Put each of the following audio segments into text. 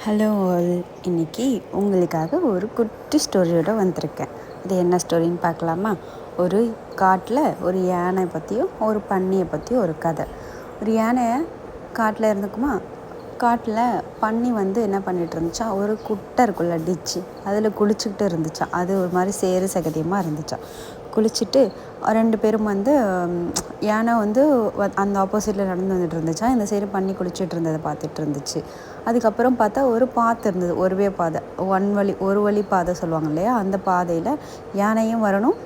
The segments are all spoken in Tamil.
Hello all. இன்னைக்கு உங்களுக்காக ஒரு குட்டி ஸ்டோரியோட வந்திருக்கேன். இது என்ன ஸ்டோரின்னு பார்க்கலாமா? ஒரு காட்டில் ஒரு யானை பற்றியும் ஒரு பன்னியை பற்றியும் ஒரு கதை. ஒரு யானை காட்டில் இருந்துக்குமா, காட்டில் பன்னி என்ன பண்ணிகிட்டு இருந்துச்சா, ஒரு குட்டை இருக்குள்ள டிச்சு, அதில் குளிச்சுக்கிட்டு இருந்துச்சா. அது ஒரு மாதிரி சேறு சகதியமாக இருந்துச்சா. குளிச்சுட்டு ரெண்டு பேரும் யானை அந்த ஆப்போசிட்டில் நடந்து வந்துட்டு இருந்துச்சா. இந்த சைடு பன்னி குளிச்சுட்டு இருந்ததை பார்த்துட்டு இருந்துச்சு. அதுக்கப்புறம் பார்த்தா ஒரு பாதை இருந்தது, ஒருவே பாதை, ஒரு வழி பாதை சொல்லுவாங்க இல்லையா, அந்த பாதையில் யானையும் வரணும்,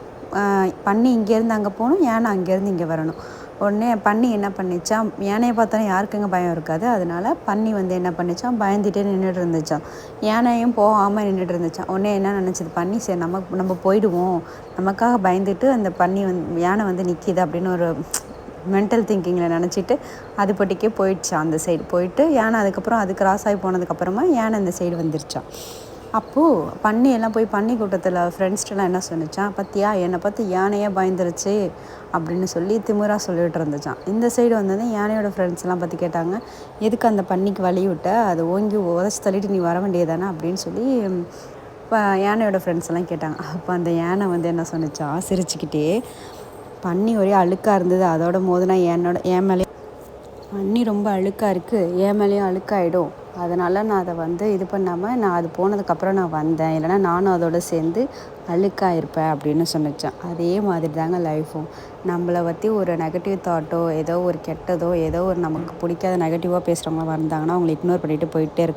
பன்னி இங்கேருந்து அங்கே போகணும், யானை அங்கேருந்து இங்கே வரணும். உடனே பன்னி என்ன பண்ணிச்சான், யானையை பார்த்தோன்னே யாருக்குங்க பயம் இருக்காது, அதனால பன்னி என்ன பண்ணிச்சான், பயந்துகிட்டே நின்றுட்டு இருந்துச்சான். யானையும் போகாமல் நின்றுட்டு இருந்துச்சான். உடனே என்ன நினச்சிது பன்னி, சரி நம்ம போயிடுவோம், நமக்காக பயந்துட்டு அந்த பன்னி யானை நிற்கிது அப்படின்னு ஒரு மென்டல் திங்கிங்கில் நினச்சிட்டு அது பட்டிக்கே போயிடுச்சான். அந்த சைடு போயிட்டு யானை அதுக்கப்புறம் அது கிராஸ் ஆகி போனதுக்கப்புறமா யானை இந்த சைடு வந்துருச்சான். அப்போது பன்னி எல்லாம் போய் பன்னி கூட்டத்தில் ஃப்ரெண்ட்ஸ்டெல்லாம் என்ன சொன்னிச்சான், பத்தியா என்னை பார்த்து யானையே பயந்துருச்சு அப்படின்னு சொல்லி திமிராக சொல்லிகிட்டு இருந்துச்சான். இந்த சைடு யானையோட ஃப்ரெண்ட்ஸ்லாம் பற்றி கேட்டாங்க, எதுக்கு அந்த பன்னிக்கு வழி விட்ட, அதை ஓங்கி உதச்சி தள்ளிட்டு நீ வர வேண்டியதானே அப்படின்னு சொல்லி யானையோட ஃப்ரெண்ட்ஸ் எல்லாம் கேட்டாங்க. அப்போ அந்த யானை என்ன சொன்னிச்சான் சிரிச்சுக்கிட்டே, பன்னி ஒரே அழுக்காக இருந்தது, அதோட மோதுனா என் மேலே பன்னி ரொம்ப அழுக்காக இருக்குது, என் மேலேயும் அழுக்காயிடும், அதனால் நான் அதை இது பண்ணாமல் நான் அது போனதுக்கப்புறம் நான் வந்தேன், இல்லைனா நானும் அதோடு சேர்ந்து அழுக்காயிருப்பேன் அப்படின்னு சொன்னிச்சான். அதே மாதிரி தாங்க லைஃப்பும். நம்மளை பற்றி ஒரு நெகட்டிவ் தாட்டோ ஏதோ ஒரு கெட்டதோ ஏதோ ஒரு நமக்கு பிடிக்காத நெகட்டிவாக பேசுகிறவங்க வந்தாங்கன்னா அவங்களை இக்னோர் பண்ணிவிட்டு போயிட்டே இருக்கணும்.